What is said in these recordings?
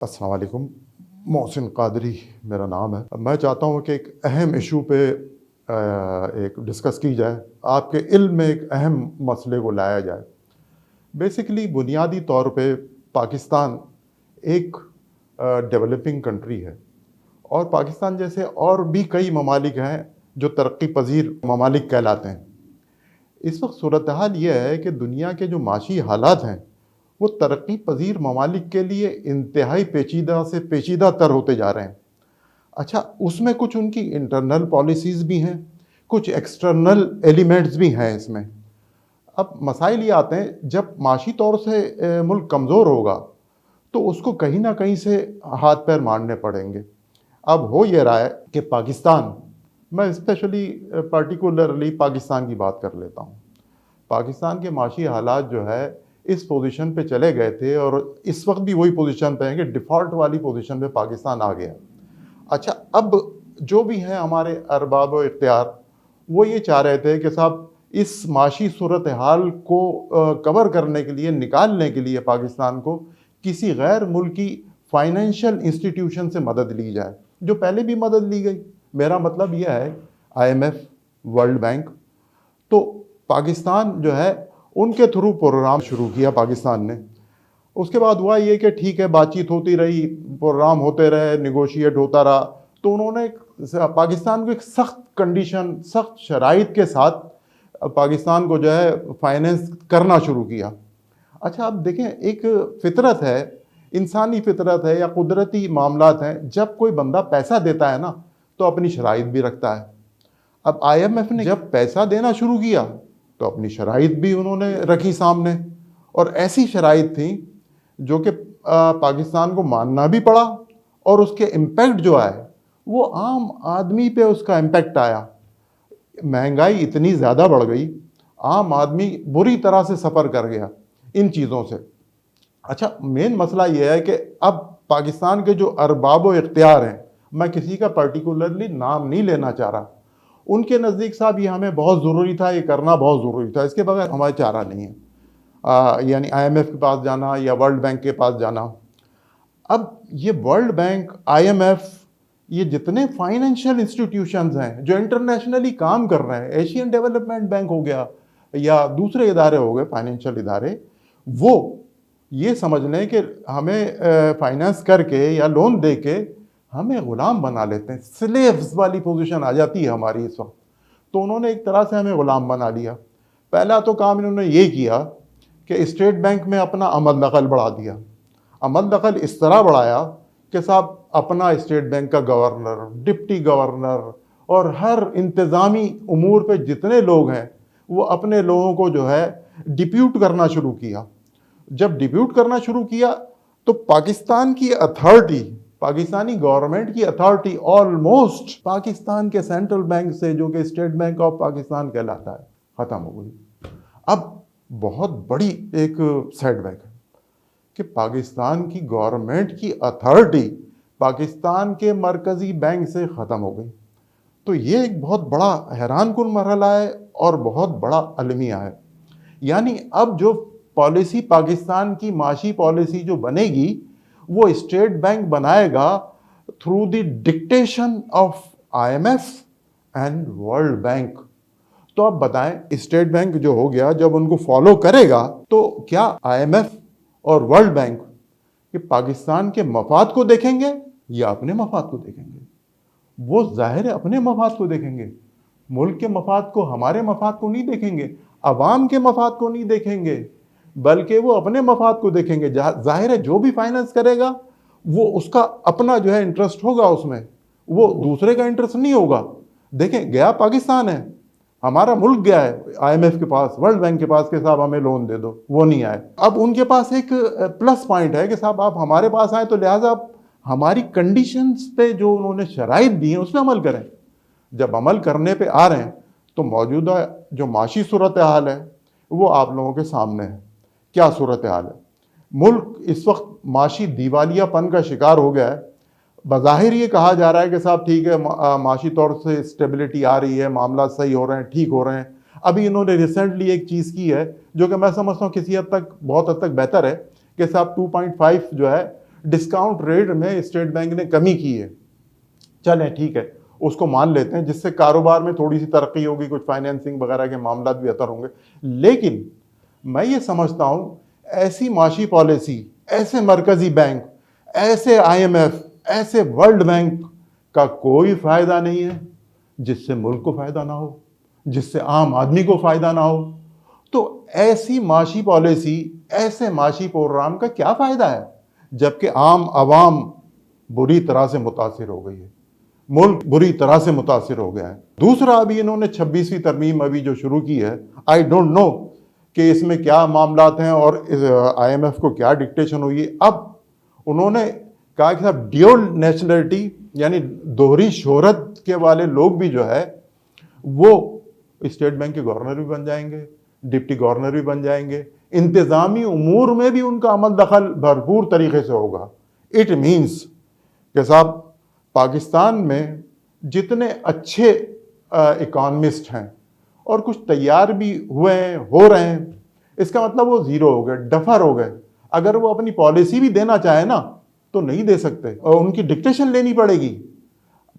अस्सलाम वालेकुम। मोहसिन कादरी मेरा नाम है। मैं चाहता हूँ कि एक अहम इशू पे एक डिस्कस की जाए, आपके इल्म में एक अहम मसले को लाया जाए। बेसिकली बुनियादी तौर पे पाकिस्तान एक डेवलपिंग कंट्री है और पाकिस्तान जैसे और भी कई ममालिक हैं जो तरक्की पजीर ममालिक कहलाते हैं। इस वक्त सूरत हाल ये है कि दुनिया के जो माशी हालात हैं वो तरक्की पजीर ममालिक के लिए इंतहाई पेचीदा से पेचीदा तर होते जा रहे हैं। अच्छा, उसमें कुछ उनकी इंटरनल पॉलिसीज़ भी हैं, कुछ एक्सटर्नल एलिमेंट्स भी हैं इसमें। अब मसाइल ये आते हैं, जब माशी तौर से मुल्क कमज़ोर होगा तो उसको कहीं ना कहीं से हाथ पैर मारने पड़ेंगे। अब हो ये रहा है कि पाकिस्तान, मैं स्पेशली पर्टिकुलरली पाकिस्तान की बात कर लेता हूँ। पाकिस्तान के माशी हालात जो है इस पोजीशन पे चले गए थे और इस वक्त भी वही पोजीशन पे हैं कि डिफ़ॉल्ट वाली पोजीशन पे पाकिस्तान आ गया। अच्छा, अब जो भी हैं हमारे अरबाब व इख्तियार, वो ये चाह रहे थे कि साहब इस माशी सूरत हाल को कवर करने के लिए, निकालने के लिए पाकिस्तान को किसी गैर मुल्की फाइनेंशियल इंस्टीट्यूशन से मदद ली जाए, जो पहले भी मदद ली गई। मेरा मतलब यह है IMF, वर्ल्ड बैंक। तो पाकिस्तान जो है उनके थ्रू प्रोग्राम शुरू किया पाकिस्तान ने। उसके बाद हुआ ये कि ठीक है, बातचीत होती रही, प्रोग्राम होते रहे, निगोशिएट होता रहा। तो उन्होंने पाकिस्तान को एक सख्त कंडीशन, सख्त शराइत के साथ पाकिस्तान को जो है फाइनेंस करना शुरू किया। अच्छा, अब देखें, एक फितरत है, इंसानी फितरत है या कुदरती मामलात हैं, जब कोई बंदा पैसा देता है ना तो अपनी शराइत भी रखता है। अब IMF ने जब पैसा देना शुरू किया तो अपनी शराइत भी उन्होंने रखी सामने, और ऐसी शराइत थी जो कि पाकिस्तान को मानना भी पड़ा, और उसके इम्पैक्ट जो आए वो आम आदमी पे उसका इम्पैक्ट आया। महंगाई इतनी ज़्यादा बढ़ गई, आम आदमी बुरी तरह से सफ़र कर गया इन चीज़ों से। अच्छा, मेन मसला ये है कि अब पाकिस्तान के जो अरबाब व इख्तियार हैं, मैं किसी का पर्टिकुलरली नाम नहीं लेना चाह रहा, उनके नज़दीक साहब ये हमें बहुत ज़रूरी था, ये करना बहुत ज़रूरी था, इसके बगैर हमारा चारा नहीं है। यानी IMF के पास जाना या वर्ल्ड बैंक के पास जाना। अब ये वर्ल्ड बैंक, IMF, ये जितने फाइनेंशियल इंस्टीट्यूशंस हैं जो इंटरनेशनली काम कर रहे हैं, एशियन डेवलपमेंट बैंक हो गया या दूसरे इदारे हो गए, फाइनेंशियल इदारे, वो ये समझ लें कि हमें फाइनेंस करके या लोन दे के हमें ग़ुलाम बना लेते हैं। स्लेव्स वाली पोजीशन आ जाती है हमारी इस वक्त। तो उन्होंने एक तरह से हमें ग़ुलाम बना लिया। पहला तो काम इन्होंने ये किया कि स्टेट बैंक में अपना अमल दखल बढ़ा दिया। अमल दखल इस तरह बढ़ाया कि साहब अपना स्टेट बैंक का गवर्नर, डिप्टी गवर्नर और हर इंतज़ामी उमूर पे जितने लोग हैं वो अपने लोगों को जो है डिप्यूट करना शुरू किया। जब डिप्यूट करना शुरू किया तो पाकिस्तान की अथॉरिटी, पाकिस्तानी गवर्नमेंट की अथॉरिटी ऑलमोस्ट पाकिस्तान के सेंट्रल बैंक से, जो कि स्टेट बैंक ऑफ पाकिस्तान कहलाता है, ख़त्म हो गई। अब बहुत बड़ी एक सेटबैक है कि पाकिस्तान की गवर्नमेंट की अथॉरिटी पाकिस्तान के मरकज़ी बैंक से ख़त्म हो गई। तो ये एक बहुत बड़ा हैरान कुन मरहला है और बहुत बड़ा अलमिया है। यानी अब जो पॉलिसी, पाकिस्तान की माशी पॉलिसी जो बनेगी, वो स्टेट बैंक बनाएगा through the dictation of IMF and world bank. तो अब बताएं, स्टेट बैंक जो हो गया, जब उनको फॉलो करेगा तो क्या IMF और वर्ल्ड बैंक कि पाकिस्तान के मफाद को देखेंगे या अपने मफाद को देखेंगे? वो जाहिर है अपने मफाद को देखेंगे। मुल्क के मफाद को, हमारे मफाद को नहीं देखेंगे, अवाम के मफाद को नहीं देखेंगे, बल्कि वो अपने मफाद को देखेंगे। जाहिर है जो भी फाइनेंस करेगा वो उसका अपना जो है इंटरेस्ट होगा उसमें, वो दूसरे का इंटरेस्ट नहीं होगा। देखें, गया पाकिस्तान है, हमारा मुल्क गया है IMF के पास, वर्ल्ड बैंक के पास कि साहब हमें लोन दे दो, वो नहीं आए। अब उनके पास एक प्लस पॉइंट है कि साहब आप हमारे पास आए तो लिहाजा आप हमारी कंडीशंस पे जो उन्होंने शराइत दी हैं उस पर अमल करें। जब अमल करने पे आ रहे हैं तो मौजूदा जो माशी सूरत हाल है वो आप लोगों के सामने है। क्या सूरत हाल है? मुल्क इस वक्त माशी दिवालियापन का शिकार हो गया है। बज़ाहिर ये कहा जा रहा है कि साहब ठीक है, माशी तौर से स्टेबिलिटी आ रही है, मामला सही हो रहे हैं, ठीक हो रहे हैं। अभी इन्होंने रिसेंटली एक चीज़ की है जो कि मैं समझता हूँ किसी हद तक, बहुत हद तक बेहतर है कि साहब 2.5 जो है डिस्काउंट रेट में स्टेट बैंक ने कमी की है, चलें ठीक है, उसको मान लेते हैं, जिससे कारोबार में थोड़ी सी तरक्की होगी, कुछ फाइनेंसिंग वगैरह के मामला भी बेहतर होंगे। लेकिन मैं ये समझता हूँ ऐसी माशी पॉलिसी, ऐसे मरकजी बैंक, ऐसे IMF, ऐसे वर्ल्ड बैंक का कोई फायदा नहीं है जिससे मुल्क को फायदा ना हो, जिससे आम आदमी को फायदा ना हो। तो ऐसी माशी पॉलिसी, ऐसे माशी प्रोग्राम का क्या फायदा है, जबकि आम आवाम बुरी तरह से मुतासिर हो गई है, मुल्क बुरी तरह से मुतासिर हो गया है। दूसरा, अभी इन्होंने 26वीं तरमीम अभी जो शुरू की है, आई डोंट नो कि इसमें क्या मामलात हैं और IMF को क्या डिक्टेशन हुई। अब उन्होंने कहा कि साहब ड्यूल नेशनलिटी यानी दोहरी शोहरत के वाले लोग भी जो है वो स्टेट बैंक के गवर्नर भी बन जाएंगे, डिप्टी गवर्नर भी बन जाएंगे, इंतज़ामी उमूर में भी उनका अमल दखल भरपूर तरीके से होगा। इट मीन्स कि साहब पाकिस्तान में जितने अच्छे इकॉनमिस्ट हैं और कुछ तैयार भी हुए हैं, हो रहे हैं, इसका मतलब वो ज़ीरो हो गए, डफर हो गए। अगर वो अपनी पॉलिसी भी देना चाहे ना तो नहीं दे सकते और उनकी डिक्टेशन लेनी पड़ेगी।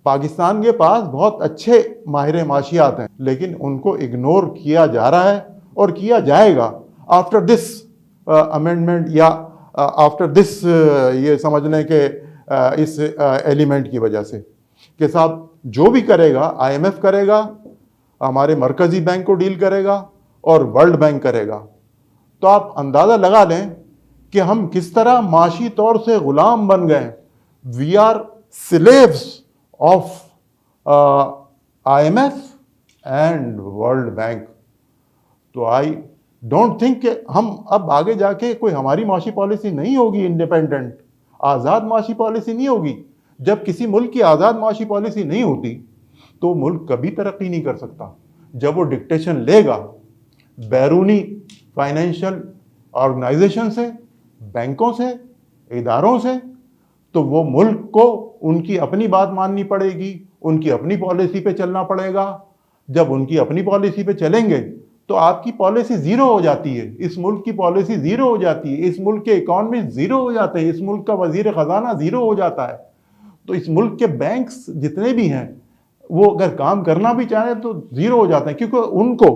पाकिस्तान के पास बहुत अच्छे माहिर माशियात हैं, लेकिन उनको इग्नोर किया जा रहा है और किया जाएगा आफ्टर दिस अमेंडमेंट या आफ्टर दिस ये समझ लें कि इस एलिमेंट की वजह से कि साहब जो भी करेगा IMF करेगा, हमारे मरकज़ी बैंक को डील करेगा और वर्ल्ड बैंक करेगा। तो आप अंदाज़ा लगा लें कि हम किस तरह माशी तौर से ग़ुलाम बन गए। We are slaves of IMF and world bank. तो आई डोंट थिंक कि हम अब आगे जाके कोई हमारी माशी पॉलिसी नहीं होगी इंडिपेंडेंट, आज़ाद माशी पॉलिसी नहीं होगी। जब किसी मुल्क की आज़ाद माशी पॉलिसी नहीं होती तो मुल्क कभी तरक्की नहीं कर सकता। जब वो डिक्टेशन लेगा बैरूनी फाइनेंशियल ऑर्गेनाइजेशन से, बैंकों से, इदारों से, तो वो मुल्क को उनकी अपनी बात माननी पड़ेगी, उनकी अपनी पॉलिसी पे चलना पड़ेगा। जब उनकी अपनी पॉलिसी पे चलेंगे तो आपकी पॉलिसी ज़ीरो हो जाती है, इस मुल्क की पॉलिसी ज़ीरो हो जाती है, इस मुल्क के इकॉनमी ज़ीरो हो जाते हैं, इस मुल्क का वज़ीर ख़जाना ज़ीरो हो जाता है। तो इस मुल्क के बैंक्स जितने भी हैं वो अगर काम करना भी चाहें तो ज़ीरो हो जाते हैं, क्योंकि उनको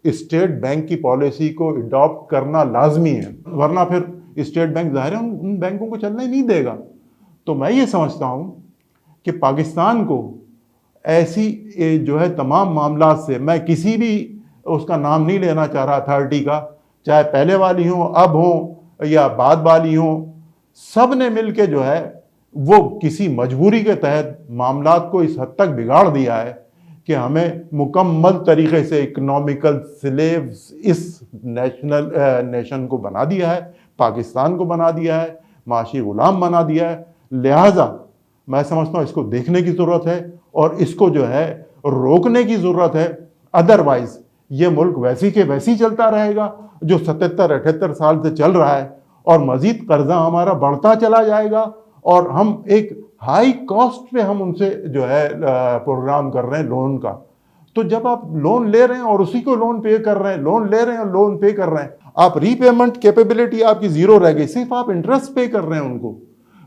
स्टेट बैंक की पॉलिसी को अडॉप्ट करना लाजमी है, वरना फिर स्टेट बैंक ज़ाहिर है उन बैंकों को चलने नहीं देगा। तो मैं ये समझता हूँ कि पाकिस्तान को ऐसी जो है तमाम मामला से, मैं किसी भी उसका नाम नहीं लेना चाह रहा अथॉरिटी का, चाहे पहले वाली हो, अब हो या बाद वाली हो, सब ने मिल के जो है वो किसी मजबूरी के तहत मामलात को इस हद तक बिगाड़ दिया है कि हमें मुकम्मल तरीके से इकोनॉमिकल स्लेव्स इस नेशन को बना दिया है, पाकिस्तान को बना दिया है, माशी गुलाम बना दिया है। लिहाजा मैं समझता हूँ इसको देखने की ज़रूरत है और इसको जो है रोकने की ज़रूरत है। अदरवाइज़ ये मुल्क वैसी के वैसी चलता रहेगा जो 77-78 साल से चल रहा है और मज़ीद कर्जा हमारा बढ़ता चला जाएगा और हम एक हाई कॉस्ट पे हम उनसे जो है प्रोग्राम कर रहे हैं लोन का। तो जब आप लोन ले रहे हैं और उसी को लोन पे कर रहे हैं, लोन ले रहे हैं और लोन पे कर रहे हैं, आप रीपेमेंट कैपेबिलिटी आपकी ज़ीरो रह गई, सिर्फ आप इंटरेस्ट पे कर रहे हैं उनको,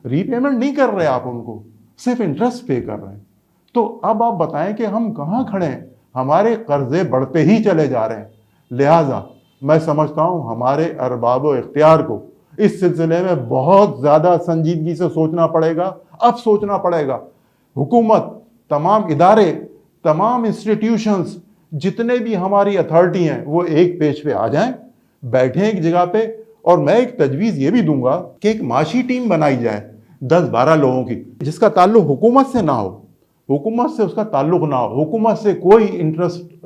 रीपेमेंट नहीं कर रहे आप उनको, सिर्फ इंटरेस्ट पे कर रहे हैं। तो अब आप बताएं कि हम कहाँ खड़े हैं, हमारे कर्जे बढ़ते ही चले जा रहे हैं। लिहाजा मैं समझता हूँ हमारे अरबाब इख्तियार को इस सिलसिले में बहुत ज़्यादा संजीदगी से सोचना पड़ेगा। अब सोचना पड़ेगा, हुकूमत, तमाम इदारे, तमाम इंस्टीट्यूशंस, जितने भी हमारी अथॉरिटी हैं वो एक पेज पे आ जाएं, बैठें एक जगह पे। और मैं एक तजवीज़ ये भी दूंगा कि एक माशी टीम बनाई जाए 10-12 लोगों की, जिसका ताल्लुक हुकूमत से ना हो, हुकूमत से उसका ताल्लुक ना हो, हुकूमत से कोई इंटरेस्ट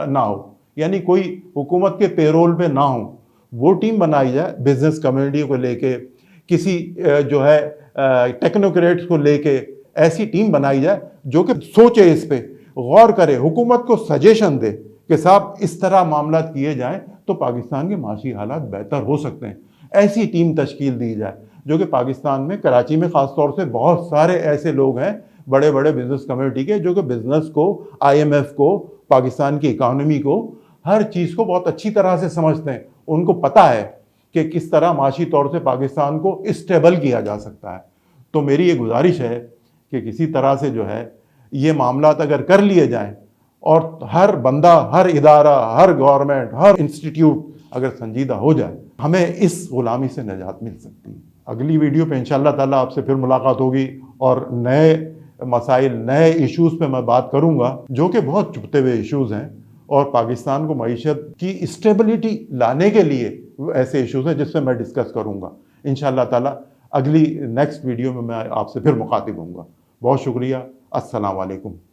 ना हो, यानी कोई हुकूमत के पेरोल पे ना हो। वो टीम बनाई जाए बिजनेस कम्युनिटी को लेके, किसी जो है टेक्नोक्रेट्स को लेके, ऐसी टीम बनाई जाए जो कि सोचे, इस पे गौर करे, हुकूमत को सजेशन दे कि साहब इस तरह मामला किए जाएं तो पाकिस्तान के माशी हालात बेहतर हो सकते हैं। ऐसी टीम तश्कील दी जाए जो कि पाकिस्तान में, कराची में ख़ास तौर से बहुत सारे ऐसे लोग हैं बड़े बड़े बिजनेस कम्युनिटी के जो कि बिजनेस को, IMF को, पाकिस्तान की इकानमी को, हर चीज़ को बहुत अच्छी तरह से समझते हैं। उनको पता है कि किस तरह माशी तौर से पाकिस्तान को स्टेबल किया जा सकता है। तो मेरी ये गुजारिश है कि किसी तरह से जो है ये मामलात अगर कर लिए जाएं और हर बंदा, हर इदारा, हर गवर्नमेंट, हर इंस्टीट्यूट अगर संजीदा हो जाए, हमें इस गुलामी से निजात मिल सकती है। अगली वीडियो पे इंशाअल्लाह ताला आपसे फिर मुलाकात होगी और नए मसाइल, नए इश्यूज़ पे मैं बात करूँगा जो कि बहुत छुपते हुए इश्यूज़ हैं और पाकिस्तान को मईशत की स्टेबिलिटी लाने के लिए ऐसे इश्यूज़ हैं जिससे मैं डिस्कस करूँगा इंशाअल्लाह ताला। अगली नेक्स्ट वीडियो में मैं आपसे फिर मुखातिब होऊंगा। बहुत शुक्रिया। अस्सलाम वालेकुम।